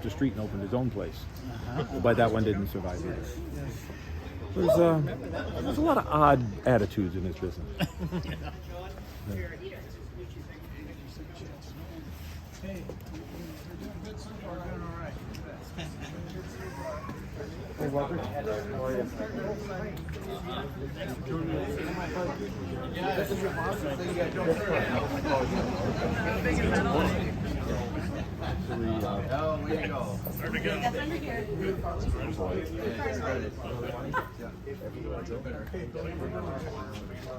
the street and opened his own place, but that one didn't survive either. There's a lot of odd attitudes in this business. Hey, Walter. This is your boss. Oh, way to go. That's under here.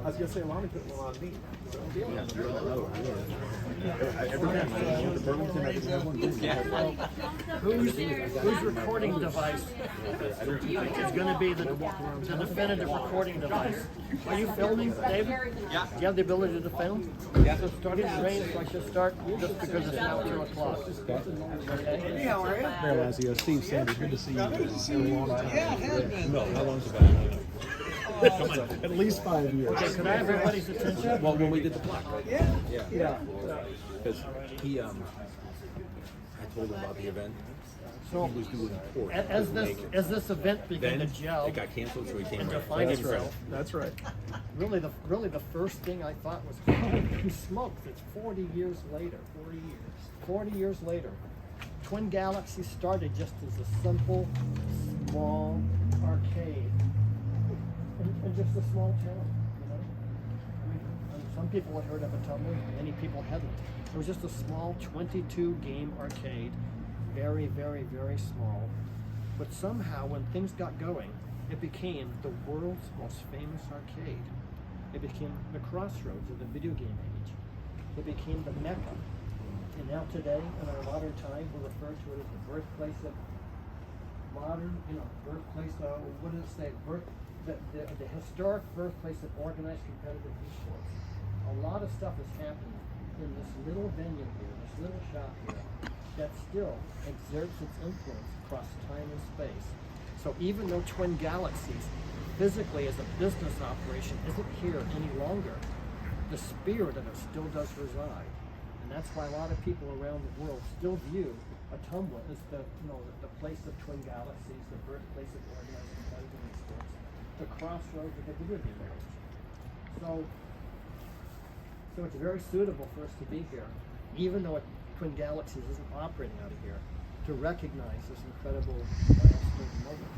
I was gonna say, Lonnie put one on me. Every time I went to Burlington, I didn't have one. Whose recording device is going to be the definitive recording device? Are you filming, David? Yeah. Do you have the ability to film? Yeah. So starting to rain, so I should start just because it's now 2 o'clock. Okay. Hey, how are you? Mayor Lazio, Steve Sanders, good to see you. Good to see you. Yeah, it has been. No, how long's it been? At least 5 years. Okay, could I have everybody's attention? Well, when we did the Plaque. Yeah. Because he, I told him about the event. So, He was doing a report. as this event began to Then gel it got canceled, so he came and right. define That's himself, right. That's right. really the first thing I thought was, he smoked. It's 40 years later. 40 years later. Twin Galaxies started just as a simple, small arcade in just a small town, you know? I mean, some people had heard of Ottumwa, many people hadn't. It was just a small 22 game arcade, very, very, very small. But somehow when things got going, it became the world's most famous arcade. It became the crossroads of the video game age. It became the Mecca. And now today, in our modern time, we refer to it as the birthplace of modern, birthplace of, what does it say? The historic birthplace of organized competitive esports. A lot of stuff is happening in this little venue here, this little shop here, that still exerts its influence across time and space. So even though Twin Galaxies, physically as a business operation, isn't here any longer, the spirit of it still does reside. And that's why a lot of people around the world still view Ottumwa as the place of Twin Galaxies, the birthplace of organized competitive esports, the crossroads of the video game age. So it's very suitable for us to be here, even though Twin Galaxies isn't operating out of here, to recognize this incredible milestone moment.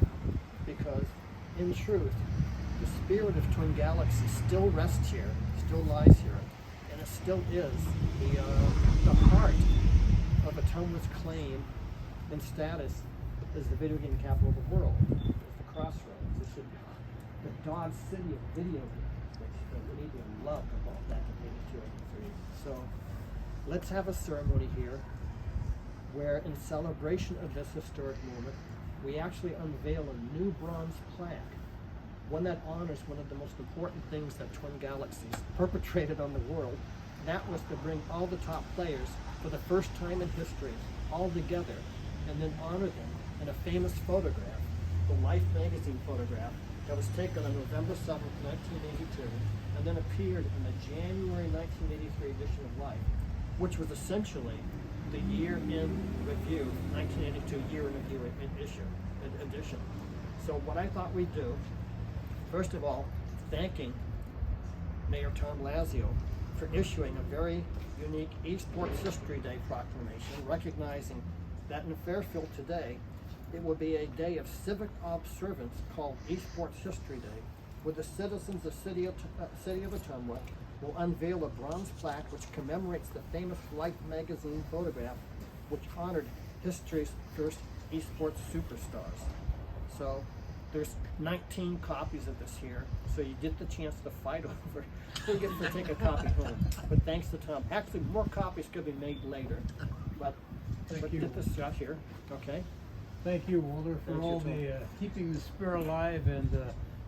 Because, in truth, the spirit of Twin Galaxies still rests here, still lies here, and it still is the heart of Ottumwa's claim and status as the video game capital of the world, as the crossroads. It should be the Dog City of video games, which we need to love about back in 82, 83. So let's have a ceremony here where, in celebration of this historic moment, we actually unveil a new bronze plaque, one that honors one of the most important things that Twin Galaxies perpetrated on the world. That was to bring all the top players for the first time in history all together and then honor them in a famous photograph, the Life magazine photograph that was taken on November 7th, 1982, and then appeared in the January 1983 edition of Life, which was essentially the year in review, 1982 year in review edition. So what I thought we'd do, first of all, thanking Mayor Tom Lazio for issuing a very unique Esports History Day proclamation, recognizing that in Fairfield today, it will be a day of civic observance called Esports History Day, where the citizens of the city of Ottumwa will unveil a bronze plaque which commemorates the famous Life magazine photograph, which honored history's first esports superstars. So there's 19 copies of this here, so you get the chance to fight over. You get to take a copy home. But thanks to Tom. Actually, more copies could be made later. But get this shot here, okay? Thank you, Walter, for all the keeping the spirit alive, and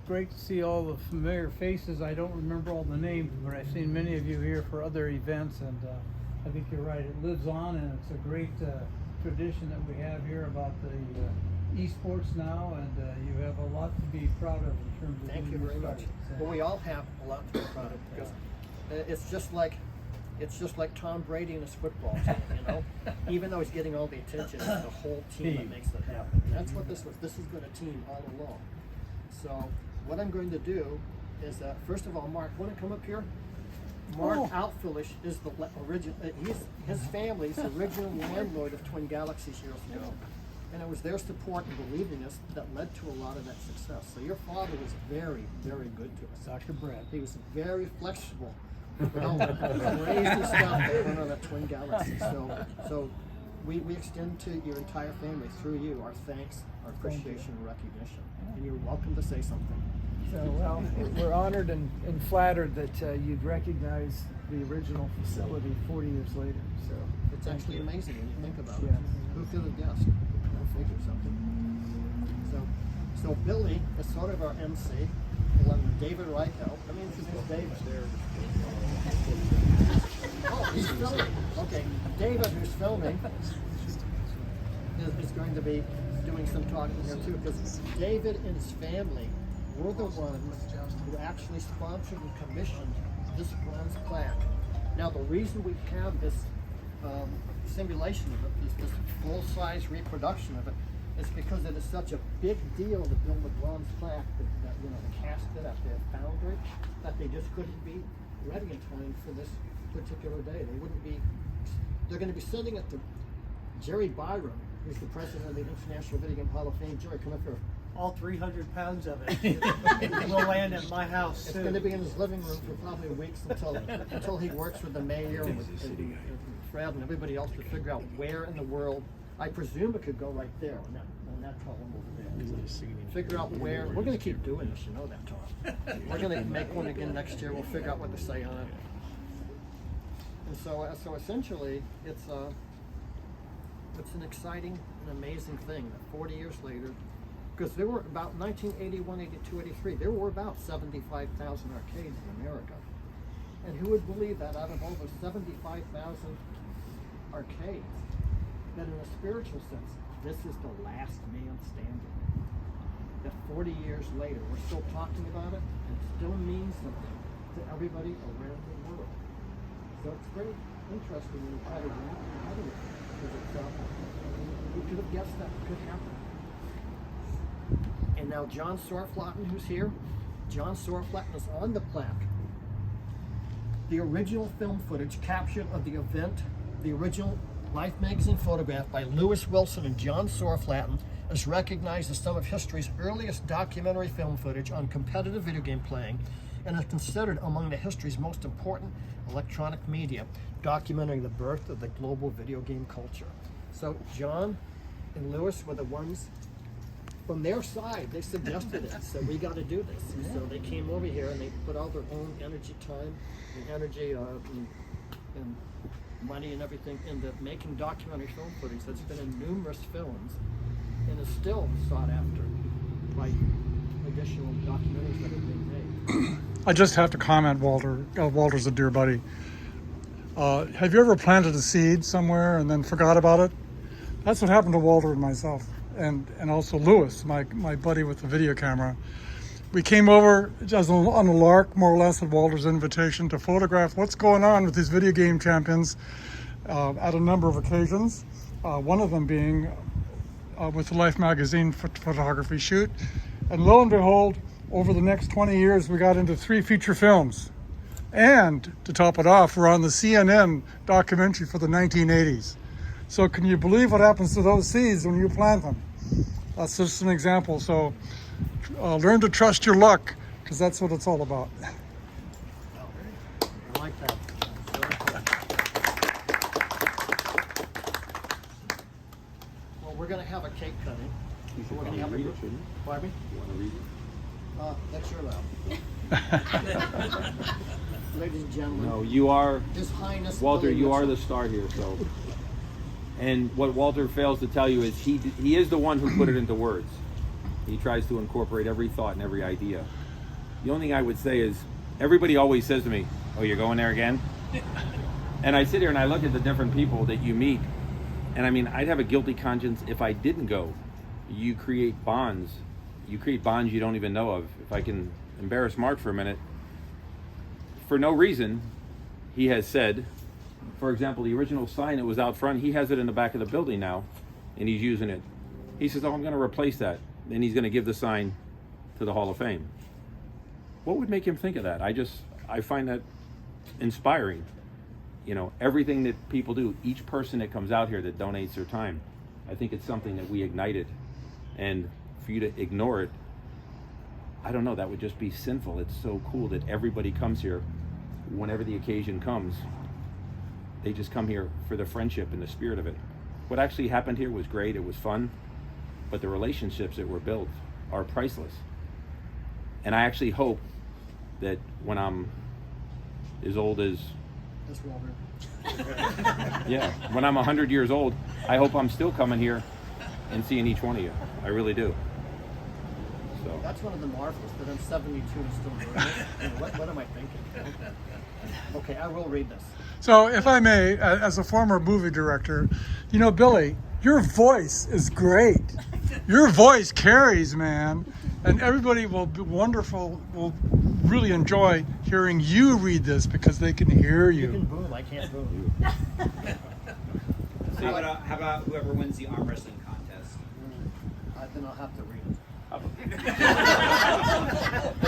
great to see all the familiar faces. I don't remember all the names, but I've seen many of you here for other events, and I think you're right. It lives on, and it's a great tradition that we have here about the esports now, and you have a lot to be proud of in terms of. Thank you very much. Well, we all have a lot to be proud of, because it's just like it's just like Tom Brady and his football team, you know? Even though he's getting all the attention, it's the whole team that makes it happen. And that's what this was. This has been a team all along. So what I'm going to do is, first of all, Mark, want to come up here? Mark Outfillish is the original, his family's the original landlord of Twin Galaxies years ago. And it was their support and believing us that led to a lot of that success. So your father was very, very good to us. Dr. Brett. He was very flexible. You know, crazy stuff that went on at Twin Galaxies. So we extend to your entire family through you our thanks, our appreciation, and recognition. And you're welcome to say something. So, well, we're honored and flattered that you'd recognize the original facility 40 years later. So It's actually amazing when you think about it. Yes. Who could have guessed? Go figure something. So Billy is sort of our MC, along with David Reichelt. Let me introduce David. Oh, he's filming. Okay, David, who's filming, is going to be doing some talking here too, because David and his family were the ones who actually sponsored and commissioned this bronze plaque. Now, the reason we have this simulation of it, this full-size reproduction of it, is because it is such a big deal to build a bronze plaque that you know, cast it at their foundry, that they just couldn't be ready in time for this particular day. They wouldn't be. They're going to be sending it to Jerry Byram, who's the president of the International Video Game Hall of Fame. Jerry, come up here. All 300 pounds of it will land at my house It's soon. going to be in his living room for probably weeks until he works with the mayor and with Fred and everybody else to figure out where in the world. I presume it could go right there on that column over there. Figure out where. We're going to keep doing this, you know that, Tom. We're going to make one again next year. We'll figure out what to say on it. And so essentially, it's an exciting and amazing thing that 40 years later, because there were about 1981, 82, 83, there were about 75,000 arcades in America. And who would believe that out of over 75,000 arcades, that in a spiritual sense, this is the last man standing. That 40 years later, we're still talking about it, and it still means something to everybody around the world. So it's very interesting when you try to wrap your head around it, because who could have guessed that could happen? And now John Sorflatten, who's here, John Sorflatten is on the plaque. The original film footage captured of the event, the original Life magazine photograph by Lewis Wilson and John Sorflatten, is recognized as some of history's earliest documentary film footage on competitive video game playing, and is considered among the history's most important electronic media, documenting the birth of the global video game culture. So John and Lewis were the ones from their side. They suggested it, so we got to do this. And so they came over here and they put all their own energy, time, and energy, and money and everything into making documentary film footage that's been in numerous films and is still sought after by additional documentaries that have been made. I just have to comment, Walter. Walter's a dear buddy. Have you ever planted a seed somewhere and then forgot about it? That's what happened to Walter and myself, and also Lewis, my buddy with the video camera. We came over just on a lark, more or less, at Walter's invitation to photograph what's going on with these video game champions at a number of occasions. One of them being with the Life magazine photography shoot. And lo and behold, over the next 20 years, we got into 3 feature films. And to top it off, we're on the CNN documentary for the 1980s. So can you believe what happens to those seeds when you plant them? That's just an example. So learn to trust your luck, because that's what it's all about. I like that. Well, we're going to have a cake cutting. We're going to have a. Pardon me? You want to read it? That's your allowed. Ladies and gentlemen. No, you are, His Highness Walter, Billy you are the Mitchell. star here, so. And what Walter fails to tell you is he is the one who put it into words. He tries to incorporate every thought and every idea. The only thing I would say is, everybody always says to me, "Oh, you're going there again?" And I sit here and I look at the different people that you meet, and I mean, I'd have a guilty conscience if I didn't go. You create bonds. You create bonds you don't even know of. If I can embarrass Mark for a minute, for no reason, he has said For example, the original sign that was out front, he has it in the back of the building now, and he's using it. He says, "Oh, I'm going to replace that," and he's going to give the sign to the Hall of Fame. What would make him think of that? I find that inspiring. You know, everything that people do, each person that comes out here that donates their time, I think it's something that we ignited. And for you to ignore it, I don't know, that would just be sinful. It's so cool that everybody comes here whenever the occasion comes. They just come here for the friendship and the spirit of it. What actually happened here was great, it was fun, but the relationships that were built are priceless. And I actually hope that when I'm as old as, This Walter. yeah, when I'm 100 years old, I hope I'm still coming here and seeing each one of you. I really do. So That's one of the marvels, that I'm 72 and still doing it. You know, what am I thinking? Okay, I will read this. So, if I may, as a former movie director, you know, Billy, your voice is great. Your voice carries, man. And everybody will be wonderful, will really enjoy hearing you read this because they can hear You can you. boom, I can't boom. How about whoever wins the arm wrestling contest? Then I'll have to read it.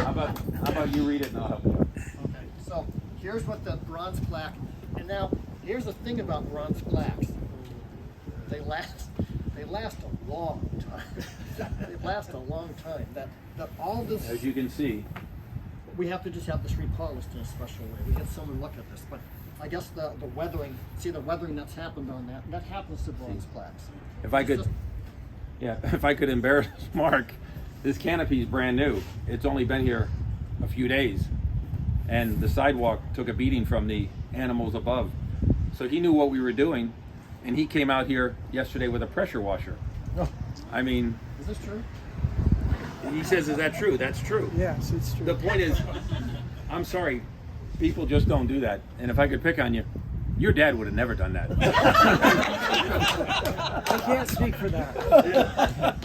how about you read it and I'll help you? Okay, so here's what the bronze plaque, and now here's the thing about bronze plaques. They last a long time. They last a long time. That all this, As you can see, we have to just have this repolished in a special way. We had someone look at this, but I guess the weathering, see the weathering that's happened on that happens to bronze plaques. if I It's could, just- yeah, if I could embarrass Mark, this canopy is brand new. It's only been here a few days, and the sidewalk took a beating from the animals above. So he knew what we were doing, and he came out here yesterday with a pressure washer. Oh, I mean, is this true? he says, "Is that true?" That's true. Yes, it's true. The point is, I'm sorry, people just don't do that. And if I could pick on you, your dad would have never done that. I can't speak for that.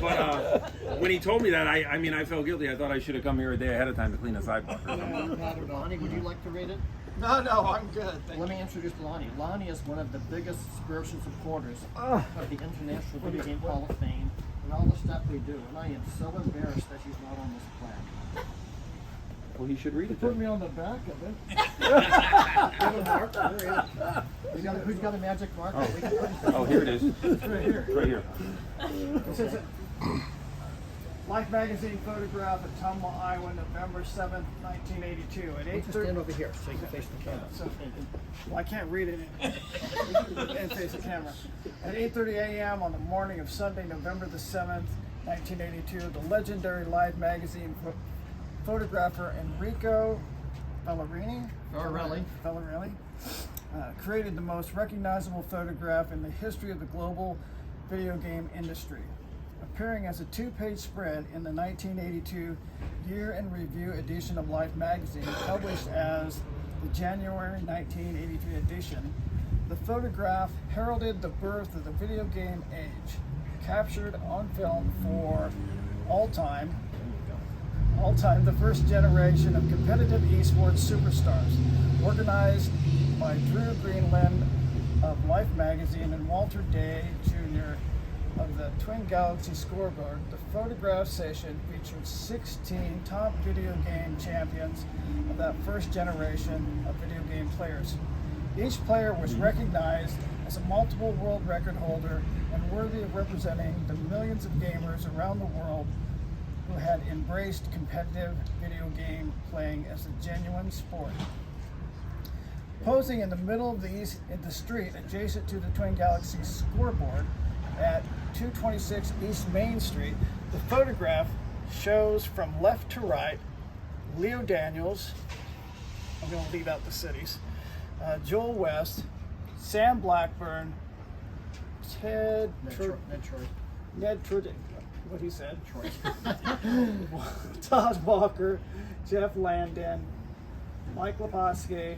But when he told me that, I mean, I felt guilty. I thought I should have come here a day ahead of time to clean the sidewalk or something. Lonnie, would you like to read it? No, I'm good. Let me introduce Lonnie. Lonnie is one of the biggest spiritual supporters of the International Video Game Hall of Fame and all the stuff we do. And I am so embarrassed that he's not on this plaque. Well, he should read it Put then. me on the back of it. Who's got a magic marker? Oh. We can put it Oh, here it is. It's right here. Right here. It says it. Life magazine photograph at Ottumwa, Iowa, November 7th, 1982 at Just 8:30. stand over here so you can face the camera. So- Well, I can't read it and face the camera. At 8:30 a.m. on the morning of Sunday, November the 7th, 1982, the legendary Life magazine photographer Enrico Bellerini created the most recognizable photograph in the history of the global video game industry. Appearing as a two-page spread in the 1982 Year in Review edition of Life magazine, published as the January 1983 edition, the photograph heralded the birth of the video game age, captured on film for all time the first generation of competitive esports superstars, organized by Drew Greenland of Life magazine and Walter Day Jr. of the Twin Galaxy Scoreboard. The photograph session featured 16 top video game champions of that first generation of video game players. Each player was recognized as a multiple world record holder and worthy of representing the millions of gamers around the world who had embraced competitive video game playing as a genuine sport. Posing in the middle of the street adjacent to the Twin Galaxy Scoreboard at 226 East Main Street, the photograph shows from left to right Leo Daniels, I'm going to leave out the cities, Joel West, Sam Blackburn, Ned Troy, what he said, Todd Walker, Jeff Landon, Mike Leposki,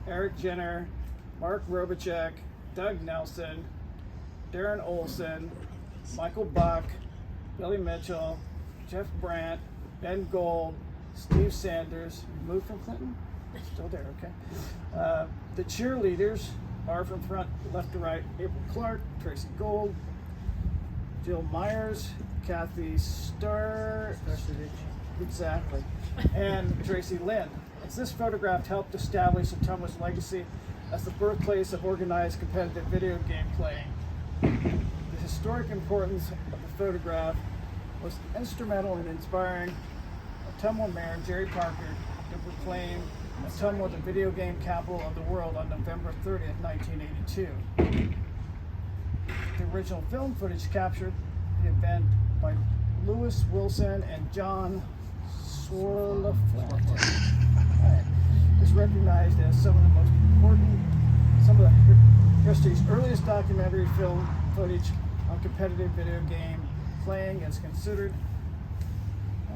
Eric Jenner, Mark Robichek, Doug Nelson, Darren Olson, Michael Buck, Billy Mitchell, Jeff Brandt, Ben Gold, Steve Sanders, moved from Clinton? Still there, okay. The cheerleaders, are from front, left to right: April Clark, Tracy Gold, Jill Myers, Kathy Starr, exactly, and Tracy Lynn. As this photograph helped establish Ottumwa's legacy as the birthplace of organized competitive video game playing. The historic importance of the photograph was instrumental in inspiring Ottumwa Mayor Jerry Parker to proclaim Ottumwa the video game capital of the world on November 30th, 1982. The original film footage captured the event by Lewis Wilson and John Swarlafort is recognized as some of the most important, some of the history's earliest documentary film footage on competitive video game playing is considered,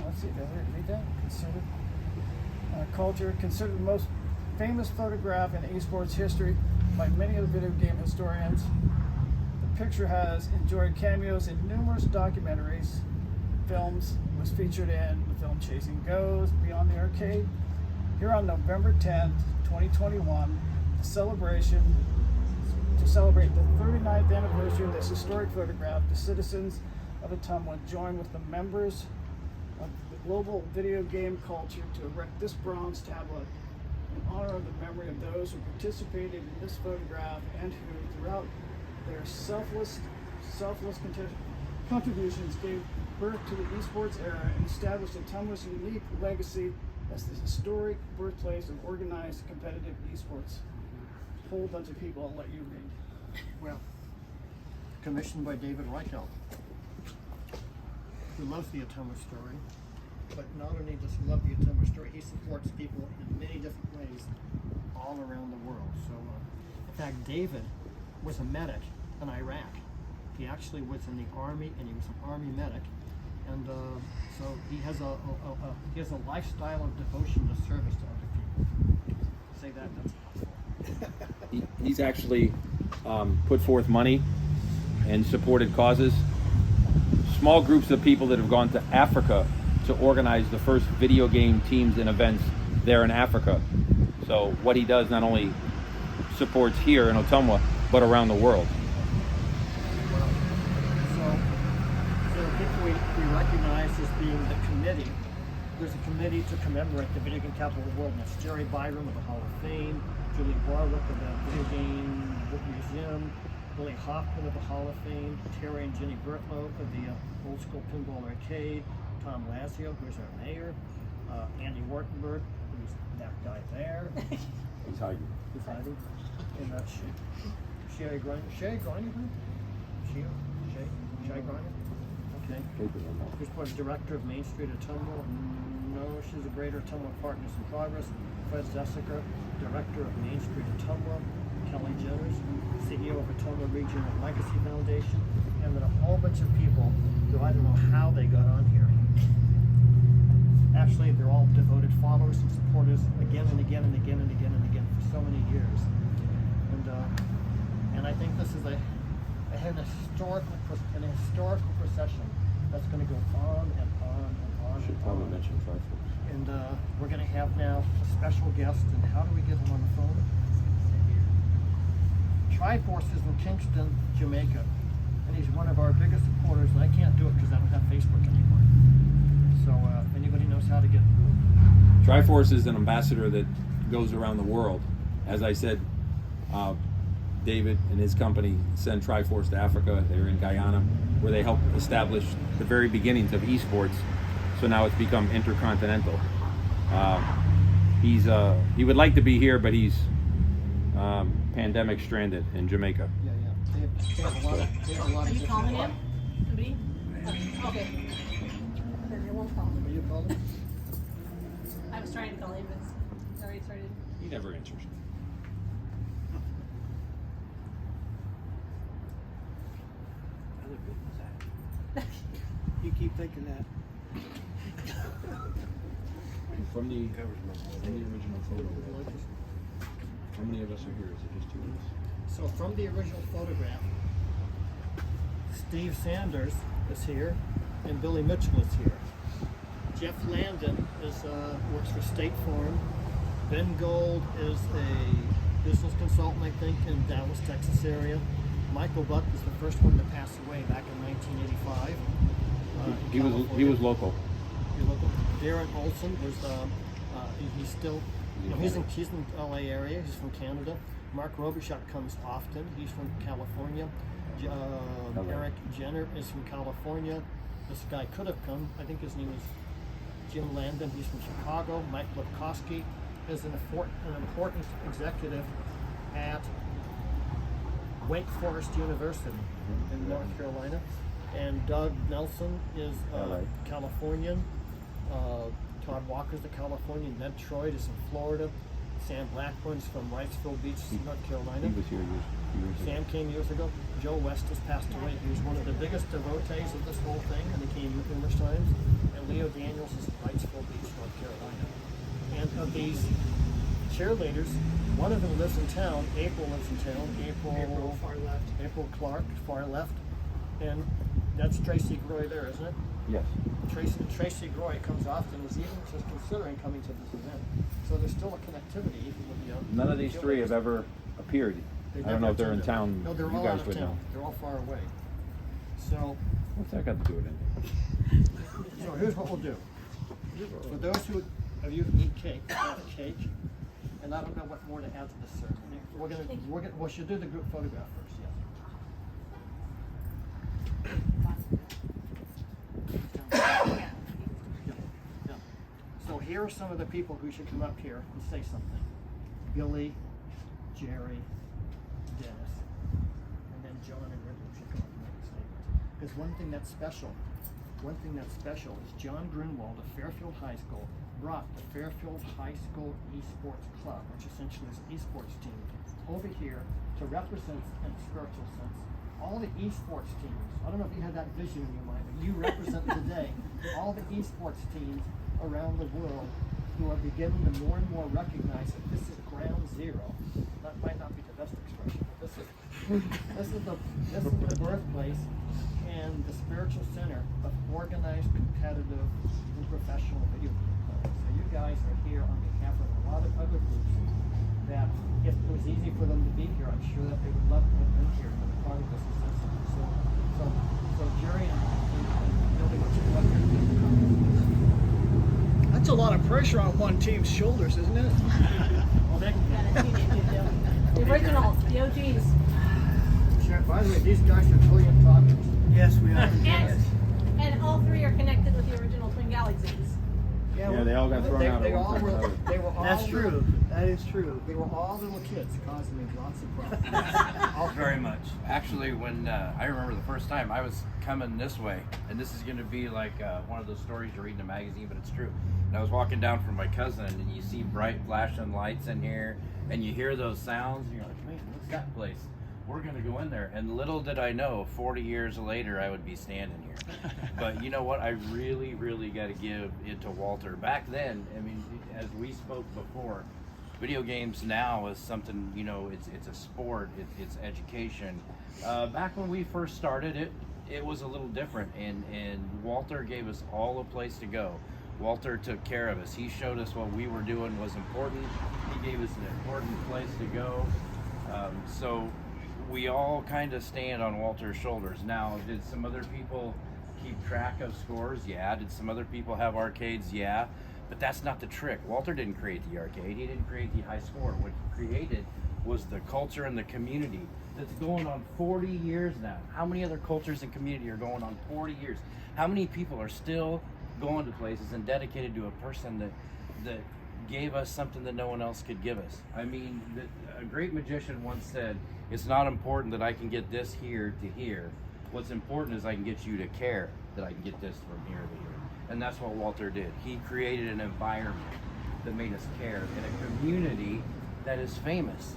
let's see, did I read that? Considered culture, considered the most famous photograph in esports history by many of the video game historians. The picture has enjoyed cameos in numerous documentaries, films, was featured in the film Chasing Ghosts, Beyond the Arcade. Here on November 10th, 2021, the celebration to celebrate the 39th anniversary of this historic photograph, the citizens of Ottumwa join with the members of the global video game culture to erect this bronze tablet in honor of the memory of those who participated in this photograph and who, throughout their selfless contributions, gave birth to the esports era and established Ottumwa's unique legacy as the historic birthplace of organized competitive esports. A whole bunch of people, I'll let you read. Well, commissioned by David Reichelt, who loves the Ottumwa story, but not only does he love the Ottumwa story, he supports people in many different ways all around the world. So, in fact, David was a medic in Iraq. He actually was in the army, and he was an army medic, and so he has a lifestyle of devotion to service to other people. Say that, that's helpful. He's actually put forth money and supported causes. Small groups of people that have gone to Africa to organize the first video game teams and events there in Africa. So what he does not only supports here in Ottumwa, but around the world. So people we recognize as being the committee. There's a committee to commemorate the video game capital of the world, and that's Jerry Byram of the Hall of Fame, Julie Barwick of the Video Game Museum, Billy Hoffman of the Hall of Fame, Terry and Jenny Bertlow of the Old School Pinball Arcade, Tom Lazio, who's our mayor, Andy Wartenberg, who's that guy there. He's hiding. He's hiding. And that's Sherry Griner. Sherry Griner? Sherry Griner? Okay. Who's the director of Main Street Ottumwa? No, she's a greater Ottumwa Partners in Progress. Fred Zessica, director of Main Street Ottumwa. Kelly Jenners, CEO of Ottumwa Regional Legacy Foundation, and then a whole bunch of people who I don't know how they got on here. Actually, they're all devoted followers and supporters again and again and again and again and again for so many years. And I think this is an historical procession that's going to go on and on and on. Should and probably on. mention Triforce. And we're going to have now a special guest. And how do we get him on the phone? Triforce is in Kingston, Jamaica, and he's one of our biggest supporters. And I can't do it because I don't have Facebook anymore. So if anybody knows how to get Triforce is an ambassador that goes around the world. As I said, David and his company send Triforce to Africa. They're in Guyana, where they helped establish the very beginnings of esports. So now it's become intercontinental. He would like to be here, but he's pandemic stranded in Jamaica. Yeah. They have a lot Are of you calling different- him? Somebody? Okay. Then I won't call him. Are you calling? I was trying to call him, but it's already started. He never answers. You keep thinking that. From the original photo, how many of us are here? Is it just two of us? So from the original photograph, Steve Sanders is here, and Billy Mitchell is here. Jeff Landon is works for State Farm. Ben Gold is a business consultant, I think, in Dallas, Texas area. Michael Buck was the first one to pass away back in 1985. He was local. Darren Olson was he's still he's in LA area. He's from Canada. Mark Robichuk comes often. He's from California. Eric Jenner is from California. This guy could have come. I think his name is Jim Landon. He's from Chicago. Mike Lipkowski is an important executive at Wake Forest University in North Carolina. And Doug Nelson is Californian. Todd Walker's a Californian. Ned Troyd is from Florida. Sam Blackburn's from Wrightsville Beach, North Carolina. He was here years ago. Sam came years ago. Joe West has passed away. He was one of the biggest devotees of this whole thing, and he came numerous times. And Leo Daniels is from Wrightsville Beach, North Carolina. And of these cheerleaders, one of them lives in town. April lives in town. April far left. April Clark, far left. And that's Tracy Groy there, isn't it? Yes. Tracy Groy comes often, is even just considering coming to this event. So there's still a connectivity even with the None of these three have ever appeared. I don't know if they're in town. No, they're you all guys out of would town. know. They're all far away. So What's that got to do with it? So here's what we'll do. For those of you who eat cake, we'll have a cake, and I don't know what more to add to this ceremony. We should do the group photograph first. Yes. Yeah. So here are some of the people who should come up here and say something. Billy, Jerry, Dennis, and then John and Rick should come up and make a statement. Because one thing that's special is John Grunwald of Fairfield High School brought the Fairfield High School Esports Club, which essentially is an esports team, over here to represent in a spiritual sense all the esports teams. I don't know if you had that vision in your mind, but you represent today all the esports teams around the world who are beginning to more and more recognize that this is ground zero. That might not be the best expression, but this is the birthplace and the spiritual center of organized, competitive, and professional video game players. So you guys are here on behalf of a lot of other groups that, if it was easy for them to be here, I'm sure that they would love to have been here and been part of this assessment. So Jerry and Billy, what you love here? That's a lot of pressure on one team's shoulders, isn't it? Well, they can The originals, the OGs. By the way, these guys are brilliant talkers. Yes, we are. And all three are connected with the original Twin Galaxies. Yeah, they all got thrown out at one time or another. They were all That's true. That is true. They were all little kids causing me lots of problems. Very much. Actually, when I remember the first time I was coming this way, and this is going to be like one of those stories you read in a magazine, but it's true. And I was walking down from my cousin, and you see bright flashing lights in here, and you hear those sounds, and you're like, man, what's that place? We're going to go in there. And little did I know, 40 years later, I would be standing here. But you know what? I really, really got to give it to Walter. Back then, I mean, as we spoke before, video games now is something, you know, it's a sport, it's education. Back when we first started, it was a little different, and Walter gave us all a place to go. Walter took care of us. He showed us what we were doing was important. He gave us an important place to go. So we all kind of stand on Walter's shoulders. Now, did some other people keep track of scores? Yeah. Did some other people have arcades? Yeah. But that's not the trick. Walter didn't create the arcade. He didn't create the high score. What he created was the culture and the community that's going on 40 years now. How many other cultures and community are going on 40 years? How many people are still going to places and dedicated to a person that gave us something that no one else could give us? I mean, a great magician once said, it's not important that I can get this here to here. What's important is I can get you to care that I can get this from here to here. And that's what Walter did. He created an environment that made us care in a community that is famous,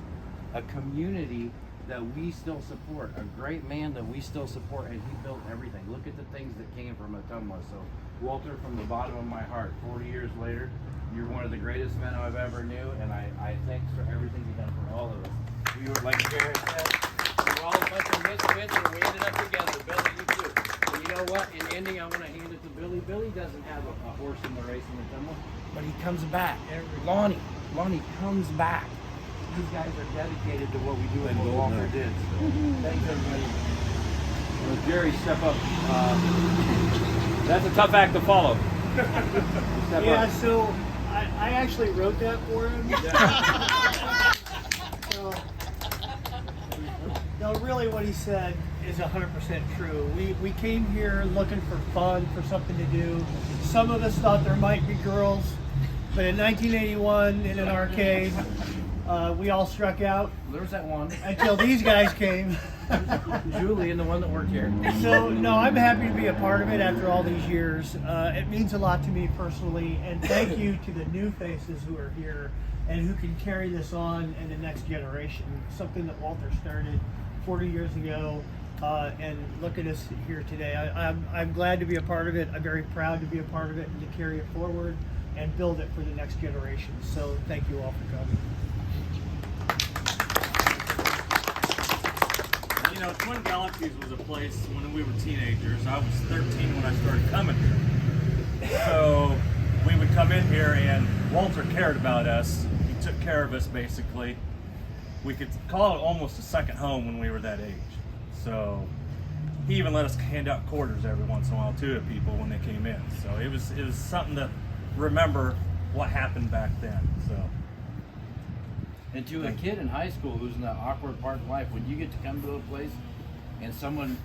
a community that we still support, a great man that we still support, and he built everything. Look at the things that came from Ottumwa. So Walter, from the bottom of my heart, 40 years later, you're one of the greatest men I've ever knew, and I thanks for everything you've done for all of us. We were, like Jared said, we were all a bunch of misfits, and we ended up together. Billy, you too. And you know what? In ending, I want to hand it to Billy. Billy doesn't have a horse in the race in Ottumwa, but he comes back. Lonnie comes back. these guys are dedicated to what we do and what Walter did. So, thanks everybody. Well, Jerry, step up. That's a tough act to follow. Step Yeah, up. so I actually wrote that for him. So, no, really what he said is 100% true. We came here looking for fun, for something to do. Some of us thought there might be girls, but in 1981 in an arcade, we all struck out There's that one. until these guys came. Julie and the one that worked here. So, no, I'm happy to be a part of it after all these years. It means a lot to me personally, and thank you to the new faces who are here and who can carry this on in the next generation. Something that Walter started 40 years ago, and look at us here today. I'm glad to be a part of it. I'm very proud to be a part of it and to carry it forward and build it for the next generation. So, thank you all for coming. You know, Twin Galaxies was a place when we were teenagers. I was 13 when I started coming here. So we would come in here and Walter cared about us. He took care of us basically. We could call it almost a second home when we were that age. So he even let us hand out quarters every once in a while too to people when they came in. So it was something to remember what happened back then. So. And to a kid in high school who's in that awkward part of life, when you get to come to a place and someone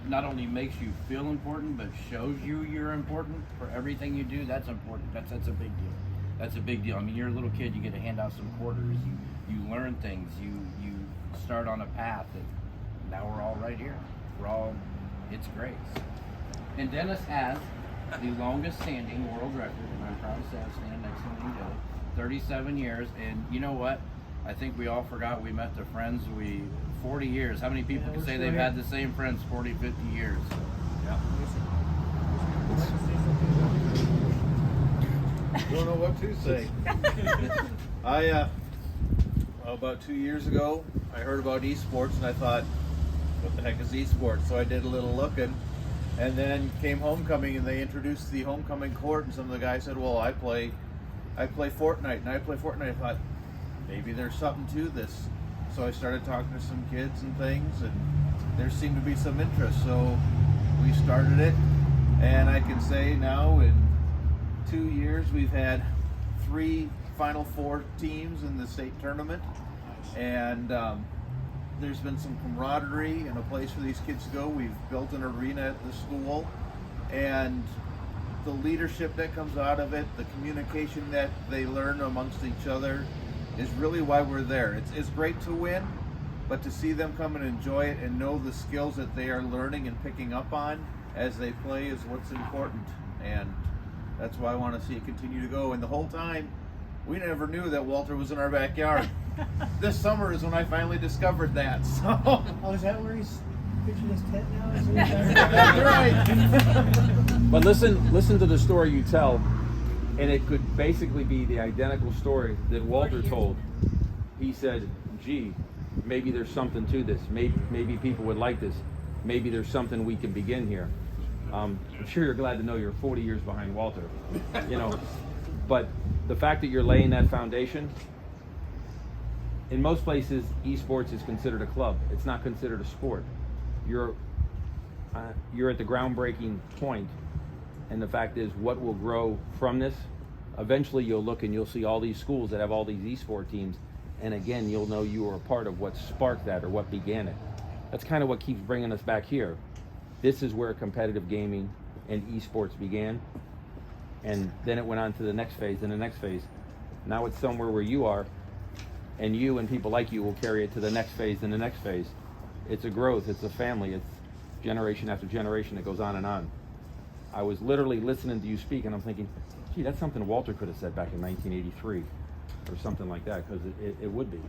not only makes you feel important, but shows you you're important for everything you do, that's important. That's a big deal. That's a big deal. I mean, you're a little kid, you get to hand out some quarters, you learn things, you start on a path that now we're all right here. It's great. And Dennis has the longest standing world record, and I'm proud to say I'm standing next to him, 37 years, and you know what? I think we all forgot we met the friends 40 years. How many people can say they've had the same friends 40, 50 years? Yeah. Don't know what to say. About 2 years ago, I heard about esports and I thought, what the heck is esports? So I did a little looking, and then came homecoming and they introduced the homecoming court, and some of the guys said, well, I play Fortnite, and I play Fortnite. I thought, maybe there's something to this. So I started talking to some kids and things, and there seemed to be some interest. So we started it, and I can say now in 2 years we've had 3 Final Four teams in the state tournament, and there's been some camaraderie and a place for these kids to go. We've built an arena at the school, and the leadership that comes out of it, the communication that they learn amongst each other is really why we're there. It's great to win, but to see them come and enjoy it and know the skills that they are learning and picking up on as they play is what's important. And that's why I want to see it continue to go. And the whole time, we never knew that Walter was in our backyard. This summer is when I finally discovered that. So. Oh, is that where he's pitching his tent now? That's right. But listen to the story you tell, and it could basically be the identical story that Walter told. He said, gee, maybe there's something to this. Maybe people would like this. Maybe there's something we can begin here. I'm sure you're glad to know you're 40 years behind Walter, but the fact that you're laying that foundation, in most places, esports is considered a club. It's not considered a sport. You're at the groundbreaking point, and the fact is, what will grow from this? Eventually, you'll look and you'll see all these schools that have all these esport teams, and again, you'll know you were a part of what sparked that or what began it. That's kind of what keeps bringing us back here. This is where competitive gaming and esports began, and then it went on to the next phase and the next phase. Now it's somewhere where you are, and you and people like you will carry it to the next phase and the next phase. It's a growth, it's a family, it's generation after generation that goes on and on. I was literally listening to you speak and I'm thinking, gee, that's something Walter could have said back in 1983 or something like that, because it would be.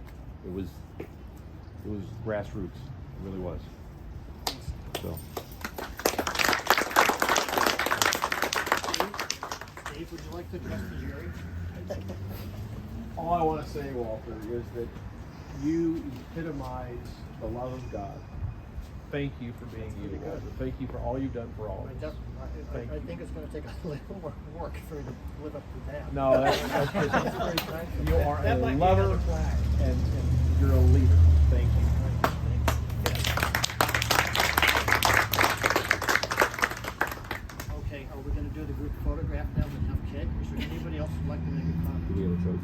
It was grassroots, it really was. So. Dave, would you like to address the jury? All I want to say, Walter, is that you epitomize the love of God. thank you for being you, Walter. Thank you for all you've done for all of us. I think it's going to take a little more work for you to live up to that. No, that's just, That's very kind. you are That a might be lover another plaque. and you're a leader. Thank you. Okay, are we going to do the group photograph now and have cake? Is there anybody else who'd like to make a comment? Do we have a choice?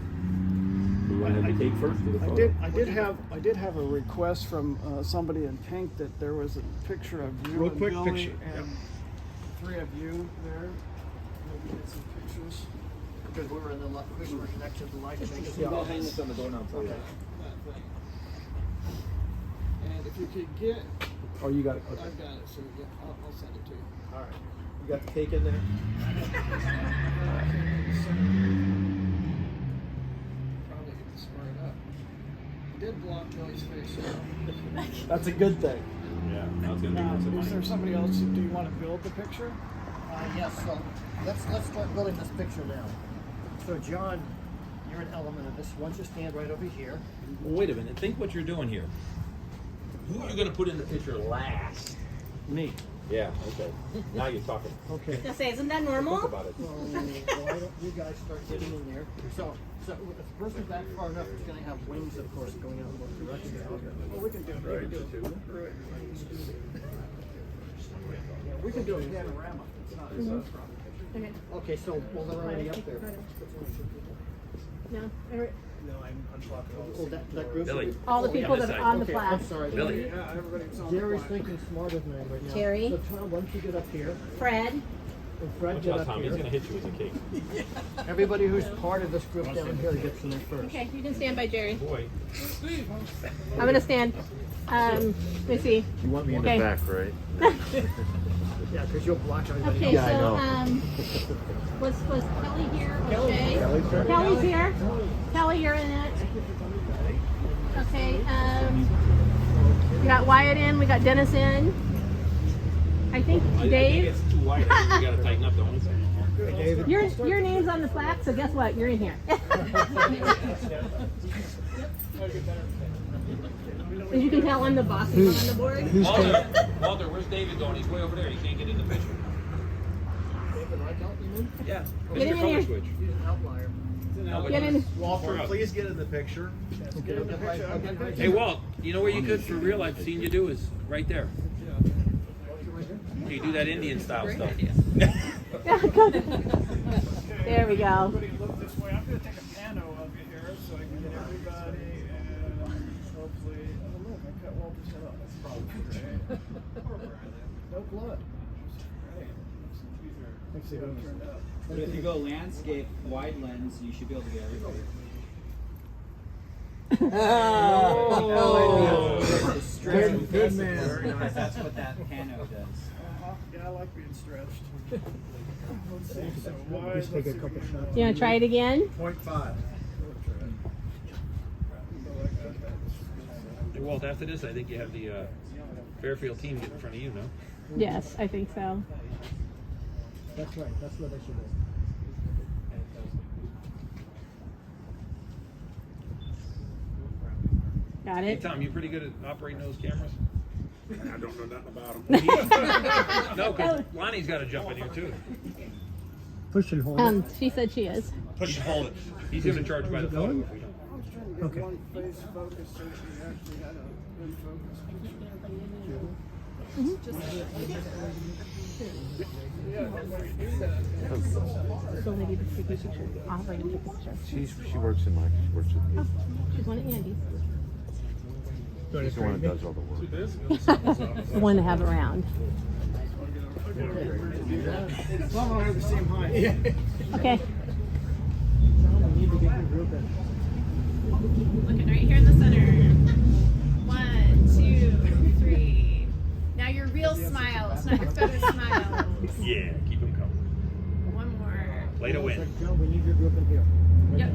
Do you want to have the cake first or the photo? I did have a request from somebody in pink that there was a picture of you Real and quick Billy picture. and three of you there. Maybe get some pictures. Because we were in the we were next to the light. I'll hang this on the doorknob for you. And if you could get, Oh, you got it. Okay. I've got it, so yeah, I'll send it to you. All right. You got the cake in there? Probably get this right up. I did block Billy's face. That's a good thing. Yeah, that's going to be worth some Is there money. somebody else? Do you want to build the picture? Yes, so let's start building this picture now. So John, you're an element of this. Why don't you stand right over here? Well, wait a minute. Think what you're doing here. Who are you going to put in the picture last? Me. Yeah, okay. Now you're talking. Okay. I say, isn't that normal? Think about it. So why don't you guys start getting in there? So if the person's back far enough, it's going to have wings, of course, going out in both directions. Well, we can do it. Right. We can do a panorama. It's not a problem. Okay. Okay, so well, they're already up there. No. No, I'm blocking all Oh, that group. Billy. All the people that are on the Okay, plaque. I'm sorry. Billy. Yeah, everybody's on the Jerry's plaque. thinking smarter than I am right now. Jerry. So Tom, why don't you get up here? Fred. And Fred, Watch get out, up Tom. He's going here. to hit you with the cake. Everybody who's part of this group down here gets in there first. Okay, you can stand by Jerry. Boy. I'm gonna stand. Let me see. You want me in Okay. the back, right? Yeah, because you'll block everybody Okay, else. so was Kelly here? Was Jay? Kelly's here. Kelly, you're in it. Okay. We got Wyatt in. We got Dennis in. I think Dave. It's too wide. We got to tighten up, don't we? Your name's on the plaque, so guess what? You're in here. As you can tell, I'm the boss on the board. Walter, where's David going? He's way over there. He can't get in the picture. David Reichelt, you mean? Yeah. Get in Mr. Color here. Switch. He's an outlier. Get in. Walter, please get in the picture. Get in the picture. Hey, Walt, you know where you could, for real, I've seen you do, is right there. You do that Indian style stuff. There we go. Everybody look this way. I'm going to take a pano of you here so I can get everybody and hopefully, oh look, I cut Walter's head off. That's probably great. No blood. Great. But if you go landscape wide lens, you should be able to get everybody. Good man. Very nice. That's what that pano does. Yeah, I like being stretched. Let's see. So wide. Let's see take a if we couple can- shots. You wanna try it again? 0.5. Hey, Walt, after this, I think you have the Fairfield team get in front of you, no? Yes, I think so. That's right. That's what I should do. Got Hey, it? Tom, you pretty good at operating those cameras? I don't know nothing about them. No, because Lonnie's got to jump in here, too. Push and hold it. She said she is. Push and hold it. He's going to charge by the photo if we don't. I was trying to get Okay. one face focus so she actually had a good focus picture. Yeah, when we do that. The lady that's taking pictures. I'll bring you a picture. She works in my, works with me. She's one of Andy's. She's the one that does all the work. The one to have around. As long as we're the same height. Okay. We need to get your group in. Looking right here in the center. 1, 2, 3. Now your real smiles, not your feather smiles. Yeah, keep him coming. One more. Play to win. Joe, we need your group in here. Yep.